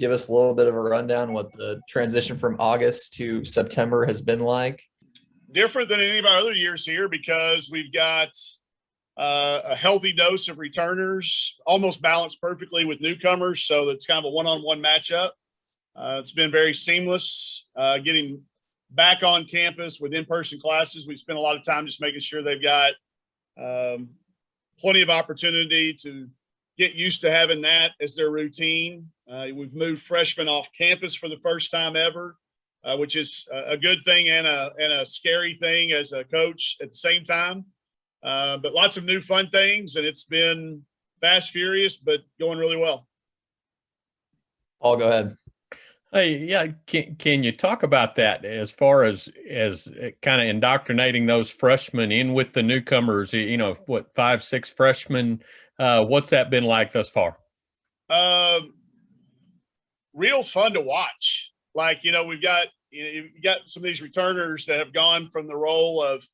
give us a little bit of a rundown what the transition from August to September has been like? Different than any of our other years here because we've got a healthy dose of returners, almost balanced perfectly with newcomers. So it's kind of a one-on-one matchup. It's been very seamless getting back on campus with in-person classes. We've spent a lot of time just making sure they've got plenty of opportunity to get used to having that as their routine. We've moved freshmen off campus for the first time ever, which is a good thing and a scary thing as a coach at the same time. But lots of new fun things, and it's been fast, furious, but going really well. Paul, go ahead. Hey, yeah, can you talk about that as far as kind of indoctrinating those freshmen in with the newcomers? You know, what, 5, 6 freshmen? What's that been like thus far? Real fun to watch. Like, we've got you've got some of these returners that have gone from the role of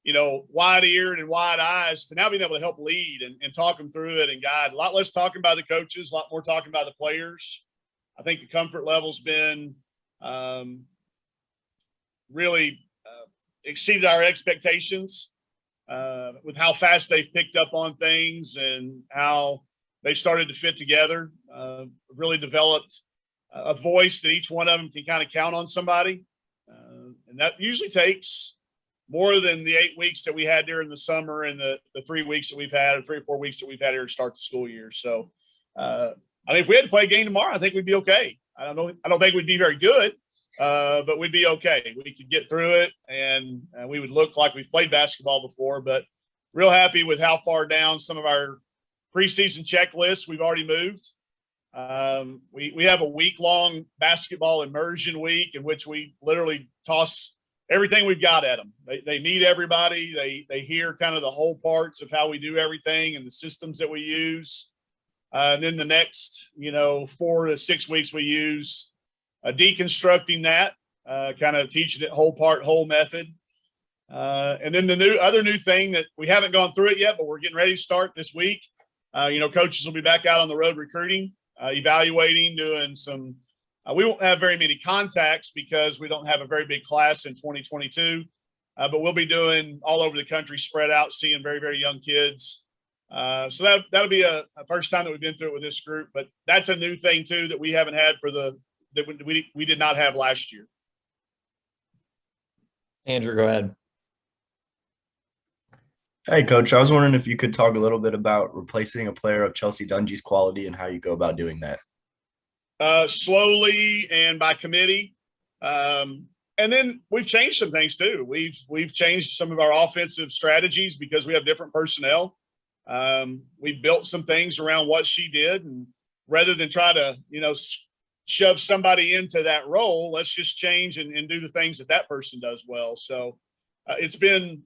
wide-eared and wide eyes to now being able to help lead and talk them through it and guide. A lot less talking by the coaches, a lot more talking by the players. I think the comfort level's been really exceeded our expectations with how fast they've picked up on things and how they've started to fit together. Really developed a voice that each one of them can kind of count on somebody. And that usually takes more than the 8 weeks that we had during the summer and the 3 weeks that we've had, or 3 or 4 weeks that we've had here to start the school year. So, I mean, if we had to play a game tomorrow, I think we'd be okay. I don't think we'd be very good, but we'd be okay. We could get through it, and we would look like we've played basketball before. But real happy with how far down some of our preseason checklists we've already moved. We have a week-long basketball immersion week in which we literally toss everything we've got at them. They meet everybody. They hear kind of the whole parts of how we do everything and the systems that we use. And then the next, 4 to 6 weeks we use deconstructing that, kind of teaching it whole part, whole method. And then the other new thing that we haven't gone through it yet, but we're getting ready to start this week. Coaches will be back out on the road recruiting, evaluating, doing some. We won't have very many contacts because we don't have a very big class in 2022, but we'll be doing all over the country, spread out, seeing very, very young kids. So that'll be a first time that we've been through it with this group, but that's a new thing too that we haven't had that we did not have last year. Andrew, go ahead. Hey, Coach, I was wondering if you could talk a little bit about replacing a player of Chelsea Dungy's quality and how you go about doing that. Slowly and by committee. And then we've changed some things too. We've changed some of our offensive strategies because we have different personnel. We built some things around what she did, and rather than try to, shove somebody into that role, let's just change and do the things that person does well. So it's been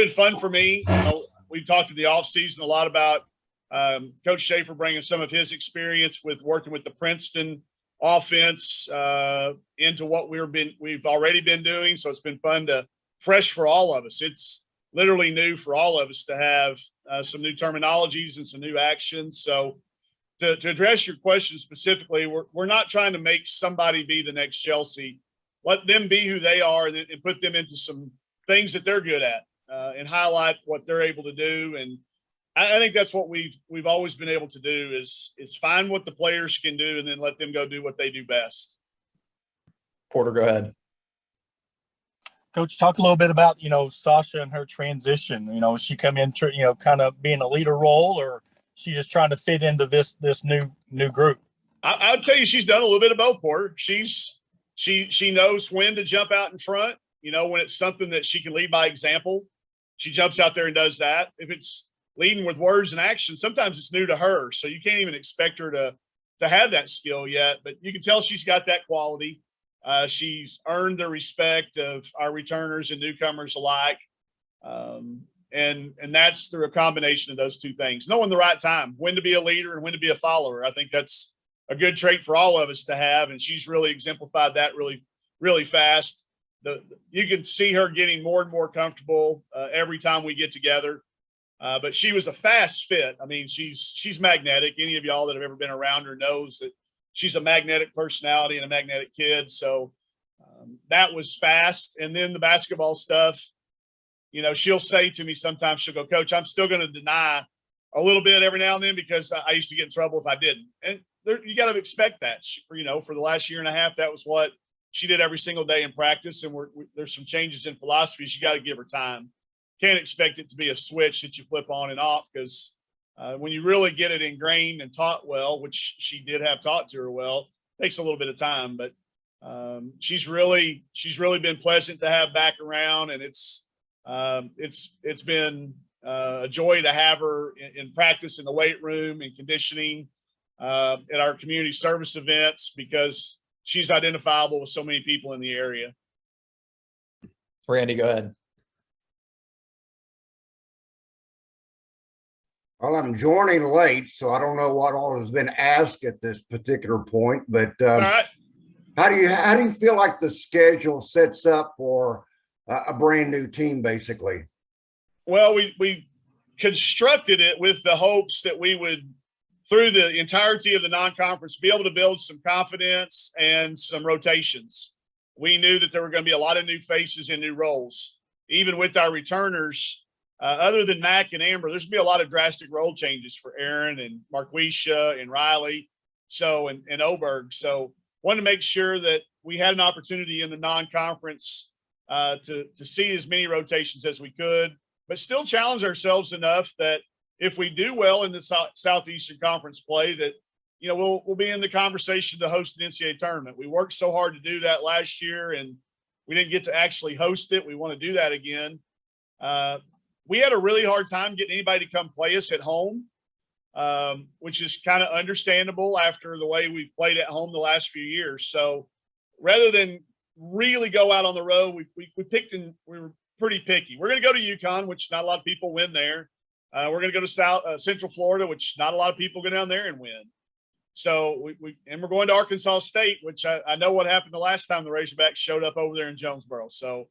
fun for me. We've talked in the off season a lot about Coach Schaefer bringing some of his experience with working with the Princeton offense into what we've already been doing. So it's been fresh for all of us. It's literally new for all of us to have some new terminologies and some new actions. So to address your question specifically, we're not trying to make somebody be the next Chelsea. Let them be who they are and put them into some things that they're good at and highlight what they're able to do. And I think that's what we've always been able to do is find what the players can do and then let them go do what they do best. Porter, go ahead. Coach, talk a little bit about, Sasha and her transition. Is she come in, kind of being a leader role, or she just trying to fit into this new group? I'll tell you, she's done a little bit of both, Porter. She knows when to jump out in front. When it's something that she can lead by example, she jumps out there and does that. If it's leading with words and action, sometimes it's new to her. So you can't even expect her to have that skill yet, but you can tell she's got that quality. She's earned the respect of our returners and newcomers alike. And that's through a combination of those two things. Knowing the right time, when to be a leader and when to be a follower. I think that's a good trait for all of us to have. And she's really exemplified that really, really fast. You can see her getting more and more comfortable every time we get together. But she was a fast fit. I mean, she's magnetic. Any of y'all that have ever been around her knows that she's a magnetic personality and a magnetic kid. So that was fast. And then the basketball stuff, you know, she'll say to me sometimes, she'll go, Coach, I'm still going to deny a little bit every now and then because I used to get in trouble if I didn't. And you got to expect that. You know, for the last year and a half, that was what she did every single day in practice. And there's some changes in philosophies. You got to give her time. Can't expect it to be a switch that you flip on and off, because when you really get it ingrained and taught well, which she did have taught to her well, takes a little bit of time. But she's really been pleasant to have back around, and it's been a joy to have her in practice in the weight room and conditioning at our community service events, because she's identifiable with so many people in the area. Randy, go ahead. Well, I'm joining late, so I don't know what all has been asked at this particular point, but All right. how do you feel like the schedule sets up for a brand new team, basically? Well, we constructed it with the hopes that we would, through the entirety of the non-conference, be able to build some confidence and some rotations. We knew that there were going to be a lot of new faces and new roles. Even with our returners, other than Mac and Amber, there's going to be a lot of drastic role changes for Aaron and Marquisha and Riley, and Oberg. So wanted to make sure that we had an opportunity in the non-conference to see as many rotations as we could, but still challenge ourselves enough that if we do well in the Southeastern Conference play, that, you know, we'll be in the conversation to host an NCAA tournament. We worked so hard to do that last year, and we didn't get to actually host it. We want to do that again. We had a really hard time getting anybody to come play us at home, which is kind of understandable after the way we've played at home the last few years. So rather than really go out on the road, we picked, and we were pretty picky. We're going to go to UConn, which not a lot of people win there. We're going to go to Central Florida, which not a lot of people go down there and win. So we're going to Arkansas State, which I know what happened the last time the Razorbacks showed up over there in Jonesboro. So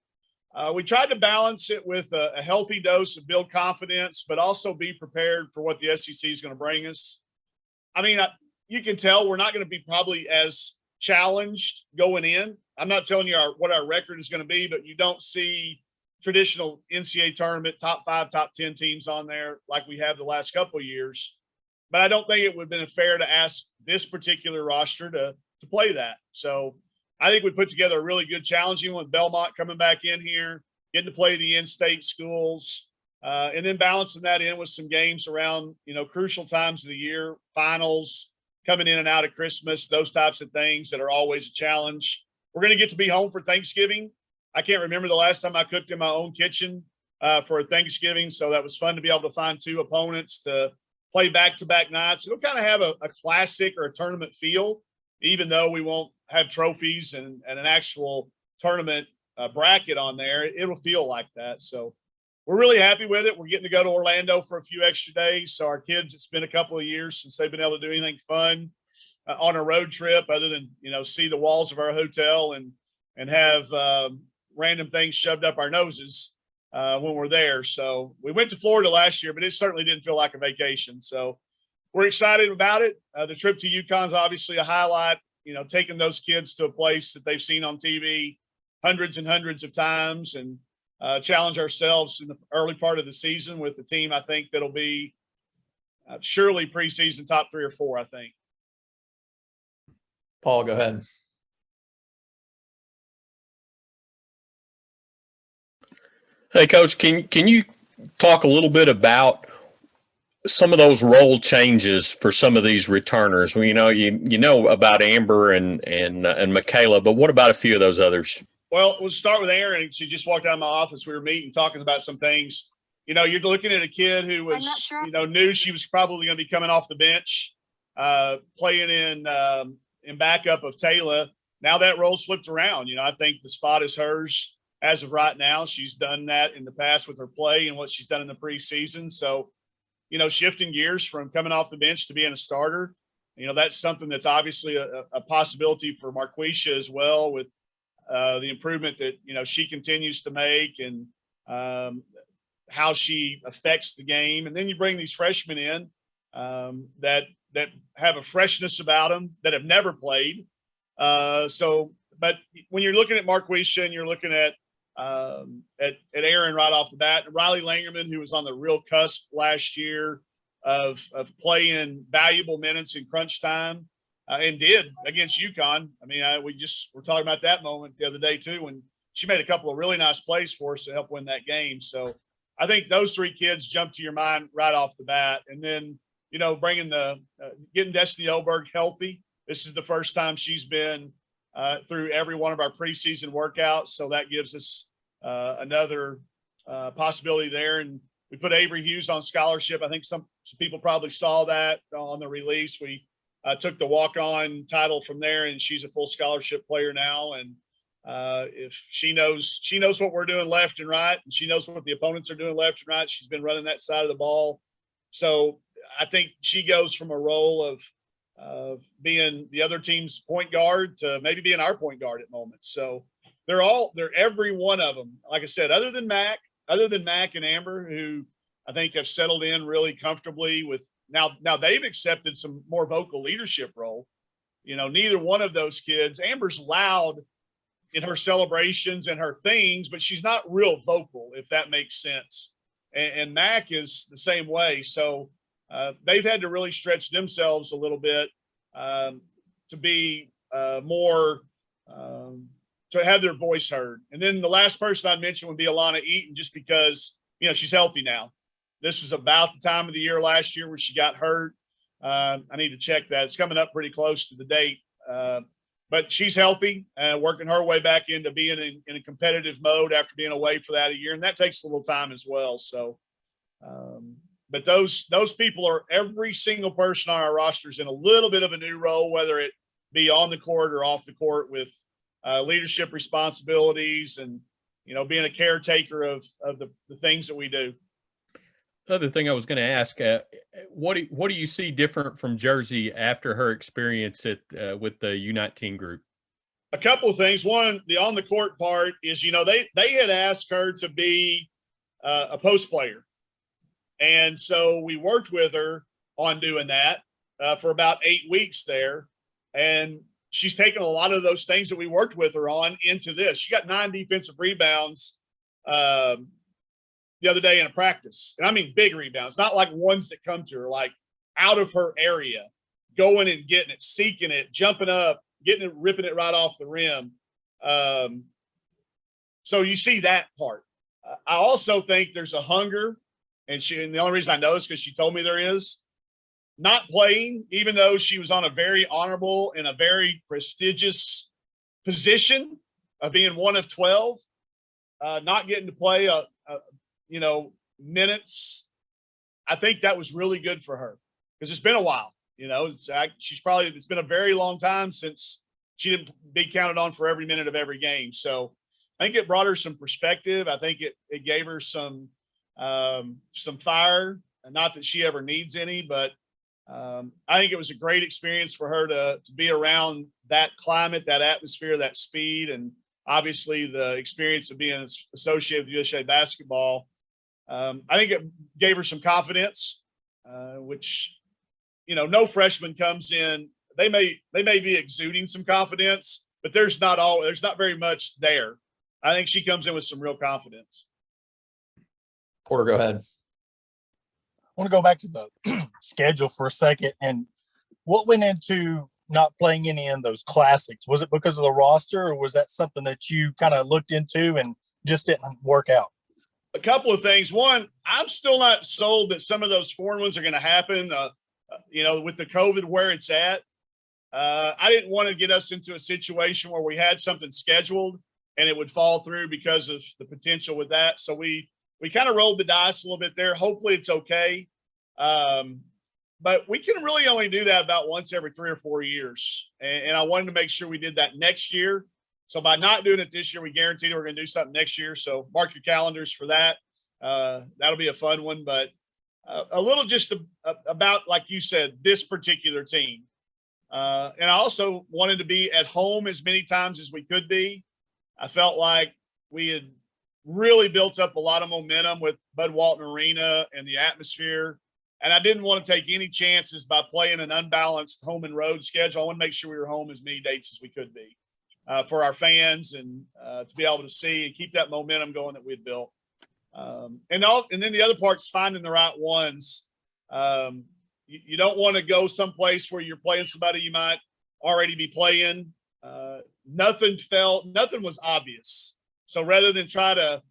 we tried to balance it with a healthy dose of build confidence, but also be prepared for what the SEC is going to bring us. I mean, you can tell we're not going to be probably as challenged going in. I'm not telling you what our record is going to be, but you don't see traditional NCAA tournament top 5, top 10 teams on there like we have the last couple of years. But I don't think it would have been fair to ask this particular roster to play that. So I think we put together a really good challenging one. Belmont coming back in here, getting to play the in-state schools, and then balancing that in with some games around, you know, crucial times of the year, finals, coming in and out of Christmas, those types of things that are always a challenge. We're going to get to be home for Thanksgiving. I can't remember the last time I cooked in my own kitchen for Thanksgiving, so that was fun to be able to find 2 opponents to play back-to-back nights. It'll kind of have a classic or a tournament feel, even though we won't have trophies and an actual tournament bracket on there. It'll feel like that. So we're really happy with it. We're getting to go to Orlando for a few extra days. So our kids, it's been a couple of years since they've been able to do anything fun on a road trip other than, you know, see the walls of our hotel and have random things shoved up our noses when we're there. So we went to Florida last year, but it certainly didn't feel like a vacation. So we're excited about it. The trip to UConn is obviously a highlight, you know, taking those kids to a place that they've seen on TV hundreds and hundreds of times, and challenge ourselves in the early part of the season with a team I think that'll be surely preseason top 3 or 4, I think. Paul, go ahead. Hey, Coach, can you talk a little bit about some of those role changes for some of these returners? Well, you know about Amber and Michaela, but what about a few of those others? Well, we'll start with Erin. She just walked out of my office. We were meeting, talking about some things. You know, you're looking at a kid who was, you know, knew she was probably going to be coming off the bench, playing in backup of Taylor. Now that role's flipped around. You know, I think the spot is hers as of right now. She's done that in the past with her play and what she's done in the preseason. So, you know, shifting gears from coming off the bench to being a starter, you know, that's something that's obviously a possibility for Marquisha as well, with the improvement that, you know, she continues to make and how she affects the game. And then you bring these freshmen in that, that have a freshness about them that have never played. But when you're looking at Marquisha and you're looking at Aaron right off the bat, Riley Langerman, who was on the real cusp last year of playing valuable minutes in crunch time, and did against UConn. I mean, we're talking about that moment the other day too, when she made a couple of really nice plays for us to help win that game. So I think those three kids jump to your mind right off the bat. And then, bringing getting Destiny Oberg healthy. This is the first time she's been through every one of our preseason workouts. So that gives us another possibility there. And we put Avery Hughes on scholarship. I think some people probably saw that on the release. We took the walk-on title from there, and she's a full scholarship player now. And if she knows what we're doing left and right, and she knows what the opponents are doing left and right. She's been running that side of the ball. So I think she goes from a role of being the other team's point guard to maybe being our point guard at moments. So they're every one of them. Like I said, other than Mac and Amber, who I think have settled in really comfortably with now they've accepted some more vocal leadership role. Neither one of those kids, Amber's loud in her celebrations and her things, but she's not real vocal, if that makes sense. And Mac is the same way. So they've had to really stretch themselves a little bit to be more to have their voice heard. And then the last person I'd mention would be Alana Eaton, just because, she's healthy now. This was about the time of the year last year where she got hurt. I need to check that. It's coming up pretty close to the date. But she's healthy and working her way back into being in a competitive mode after being away for that a year. And that takes a little time as well. So, but those people are every single person on our rosters in a little bit of a new role, whether it be on the court or off the court, with leadership responsibilities and, being a caretaker of the things that we do. Other thing I was going to ask, what do you see different from Jersey after her experience with the U19 group? A couple of things. One, the on the court part is, they had asked her to be a post player. And so we worked with her on doing that for about 8 weeks there. And she's taken a lot of those things that we worked with her on into this. She got 9 defensive rebounds the other day in a practice. And I mean big rebounds, not like ones that come to her, like out of her area, going and getting it, seeking it, jumping up, getting it, ripping it right off the rim. So you see that part. I also think there's a hunger, and the only reason I know is because she told me there is, not playing, even though she was on a very honorable and a very prestigious position of being one of 12, not getting to play minutes. I think that was really good for her, because it's been a while. It's been a very long time since she didn't be counted on for every minute of every game. So I think it brought her some perspective. I think it gave her some fire. Not that she ever needs any, but I think it was a great experience for her to be around that climate, that atmosphere, that speed, and obviously the experience of being associated with USA basketball. I think it gave her some confidence, which, no freshman comes in. They may be exuding some confidence, but there's not very much there. I think she comes in with some real confidence. Porter, go ahead. I want to go back to the schedule for a second. And what went into not playing any of those classics? Was it because of the roster, or was that something that you kind of looked into and just didn't work out? A couple of things. One, I'm still not sold that some of those foreign ones are going to happen, with the COVID where it's at. I didn't want to get us into a situation where we had something scheduled and it would fall through because of the potential with that. So we kind of rolled the dice a little bit there. Hopefully it's okay. But we can really only do that about once every 3 or 4 years. And I wanted to make sure we did that next year. So by not doing it this year, we guarantee that we're going to do something next year. So mark your calendars for that. That'll be a fun one. But a little just about, like you said, this particular team. And I also wanted to be at home as many times as we could be. I felt like we had really built up a lot of momentum with Bud Walton Arena and the atmosphere. And I didn't want to take any chances by playing an unbalanced home and road schedule. I want to make sure we were home as many dates as we could be for our fans and to be able to see and keep that momentum going that we had built. And then the other part is finding the right ones. You don't want to go someplace where you're playing somebody you might already be playing. Nothing was obvious. So rather than try to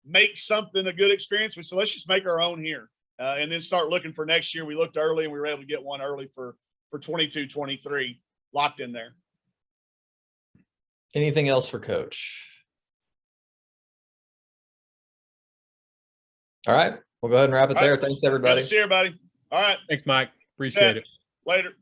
make something a good experience, we said, let's just make our own here. And then start looking for next year. We looked early and we were able to get one early for 22-23 locked in there. Anything else for Coach? All right, we'll go ahead and wrap it there. Thanks, everybody. Good to see everybody. All right. Thanks, Mike. Appreciate it. Later.